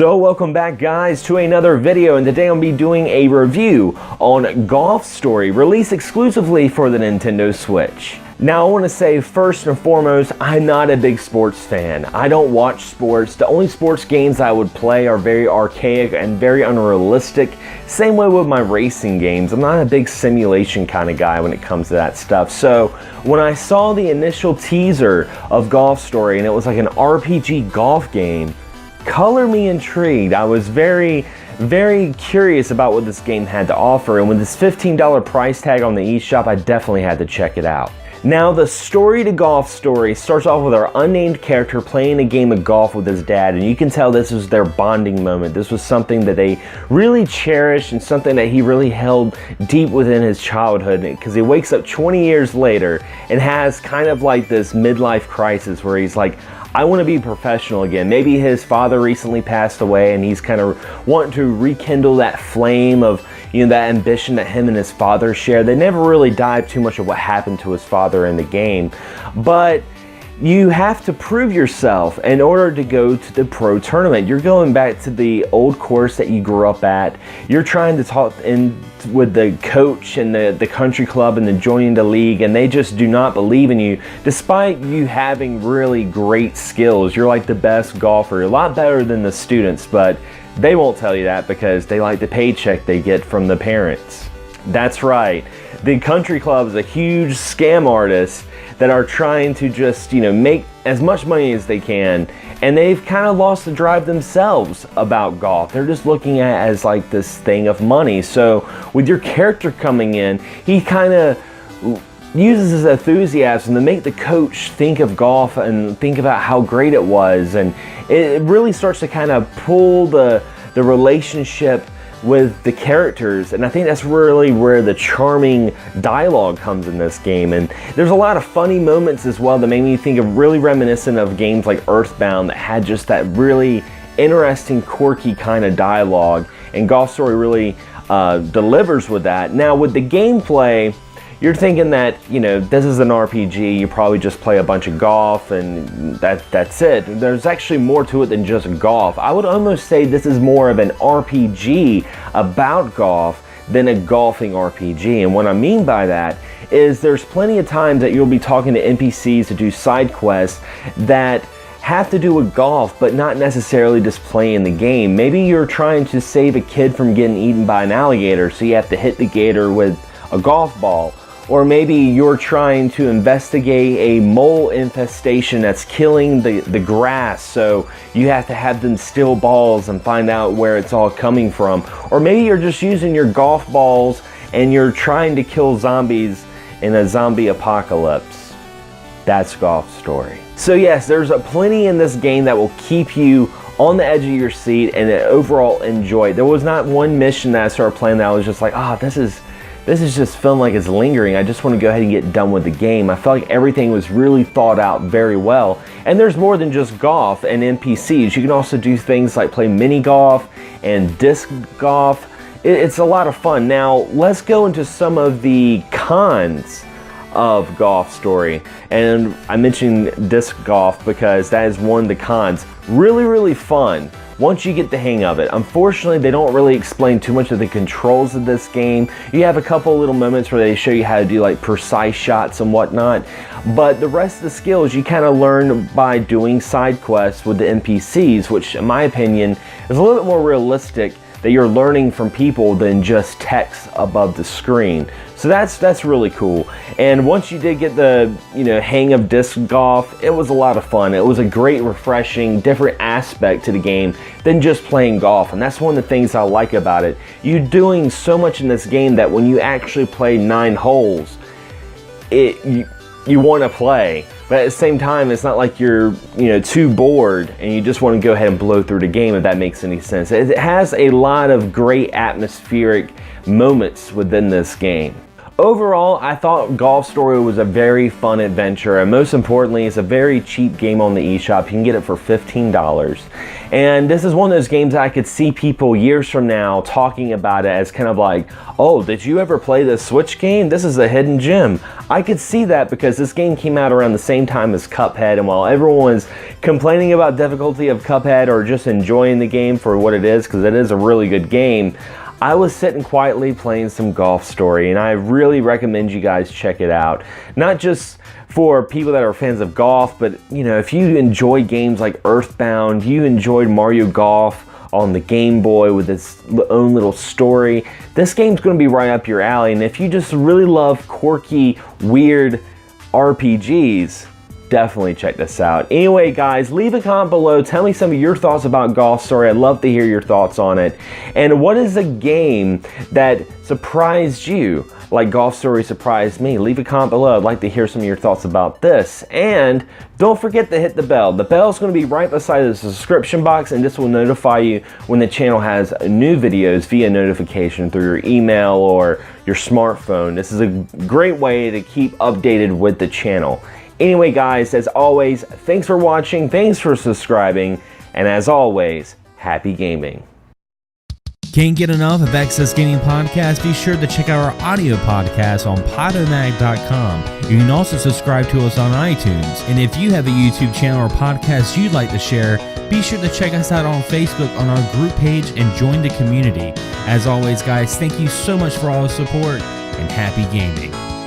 So welcome back guys to another video, and today I'll be doing a review on Golf Story, released exclusively for the Nintendo Switch. Now I want to say first and foremost, I'm not a big sports fan. I don't watch sports. The only sports games I would play are very archaic and very unrealistic. Same way with my racing games. I'm not a big simulation kind of guy when it comes to that stuff. So when I saw the initial teaser of Golf Story and it was like an RPG golf game, color me intrigued. I was very curious about what this game had to offer, and with this $15 price tag on the eShop, I definitely had to check it out. Now, the story to Golf Story starts off with our unnamed character playing a game of golf with his dad, and you can tell this was their bonding moment. This was something that they really cherished and something that he really held deep within his childhood, because he wakes up 20 years later and has kind of like this midlife crisis where he's like, I want to be professional again. Maybe his father recently passed away and he's kind of wanting to rekindle that flame of, you know, that ambition that him and his father shared. They never really dived too much of what happened to his father in the game, but you have to prove yourself in order to go to the pro tournament. You're going back to the old course that you grew up at. You're trying to talk in with the coach and the country club and then joining the league, and they just do not believe in you despite you having really great skills. You're like the best golfer, a lot better than the students, but they won't tell you that because they like the paycheck they get from the parents. That's right. The country club is a huge scam artist that are trying to just, you know, make as much money as they can, and they've kind of lost the drive themselves about golf. They're just looking at it as like this thing of money. So with your character coming in, he kind of uses his enthusiasm to make the coach think of golf and think about how great it was, and it really starts to kind of pull the relationship with the characters, and I think that's really where the charming dialogue comes in this game. And there's a lot of funny moments as well that made me think of really reminiscent of games like Earthbound that had just that really interesting, quirky kind of dialogue, and Golf Story really delivers with that. Now with the gameplay, you're thinking that, you know, this is an RPG, you probably just play a bunch of golf and that's it. There's actually more to it than just golf. I would almost say this is more of an RPG about golf than a golfing RPG. And what I mean by that is there's plenty of times that you'll be talking to NPCs to do side quests that have to do with golf, but not necessarily just playing the game. Maybe you're trying to save a kid from getting eaten by an alligator, so you have to hit the gator with a golf ball. Or maybe you're trying to investigate a mole infestation that's killing the grass, so you have to have them steal balls and find out where it's all coming from. Or maybe you're just using your golf balls and you're trying to kill zombies in a zombie apocalypse. That's Golf Story. So yes, there's plenty in this game that will keep you on the edge of your seat and overall enjoy it. There was not one mission that I started playing that I was just like, ah, this is just feeling like it's lingering. I just want to go ahead and get done with the game. I felt like everything was really thought out very well. And there's more than just golf and NPCs. You can also do things like play mini golf and disc golf. It's a lot of fun. Now, let's go into some of the cons of Golf Story. And I mentioned disc golf because that is one of the cons. Really fun once you get the hang of it. Unfortunately, they don't really explain too much of the controls of this game. You have a couple little moments where they show you how to do like precise shots and whatnot, but the rest of the skills you kind of learn by doing side quests with the NPCs, which in my opinion is a little bit more realistic, that you're learning from people than just text above the screen. So that's really cool. And once you did get the, you know, hang of disc golf, it was a lot of fun. It was a great, refreshing, different aspect to the game than just playing golf. And that's one of the things I like about it. You're doing so much in this game that when you actually play 9 holes, you want to play, but at the same time it's not like you're, you know, too bored and you just want to go ahead and blow through the game, if that makes any sense. It has a lot of great atmospheric moments within this game. Overall, I thought Golf Story was a very fun adventure, and most importantly, it's a very cheap game on the eShop. You can get it for $15. And this is one of those games I could see people years from now talking about it as kind of like, oh, did you ever play this Switch game? This is a hidden gem. I could see that because this game came out around the same time as Cuphead, and while everyone was complaining about difficulty of Cuphead or just enjoying the game for what it is, because it is a really good game, I was sitting quietly playing some Golf Story, and I really recommend you guys check it out. Not just for people that are fans of golf, but you know, if you enjoy games like Earthbound, you enjoyed Mario Golf on the Game Boy with its own little story, this game's going to be right up your alley. And if you just really love quirky, weird RPGs, definitely check this out. Anyway, guys, leave a comment below. Tell me some of your thoughts about Golf Story. I'd love to hear your thoughts on it. And what is a game that surprised you, like Golf Story surprised me? Leave a comment below. I'd like to hear some of your thoughts about this. And don't forget to hit the bell. The bell is going to be right beside the subscription box, and this will notify you when the channel has new videos via notification through your email or your smartphone. This is a great way to keep updated with the channel. Anyway, guys, as always, thanks for watching, thanks for subscribing, and as always, happy gaming. Can't get enough of Access Gaming Podcast? Be sure to check out our audio podcast on podomag.com. You can also subscribe to us on iTunes. And if you have a YouTube channel or podcast you'd like to share, be sure to check us out on Facebook on our group page and join the community. As always, guys, thank you so much for all the support, and happy gaming.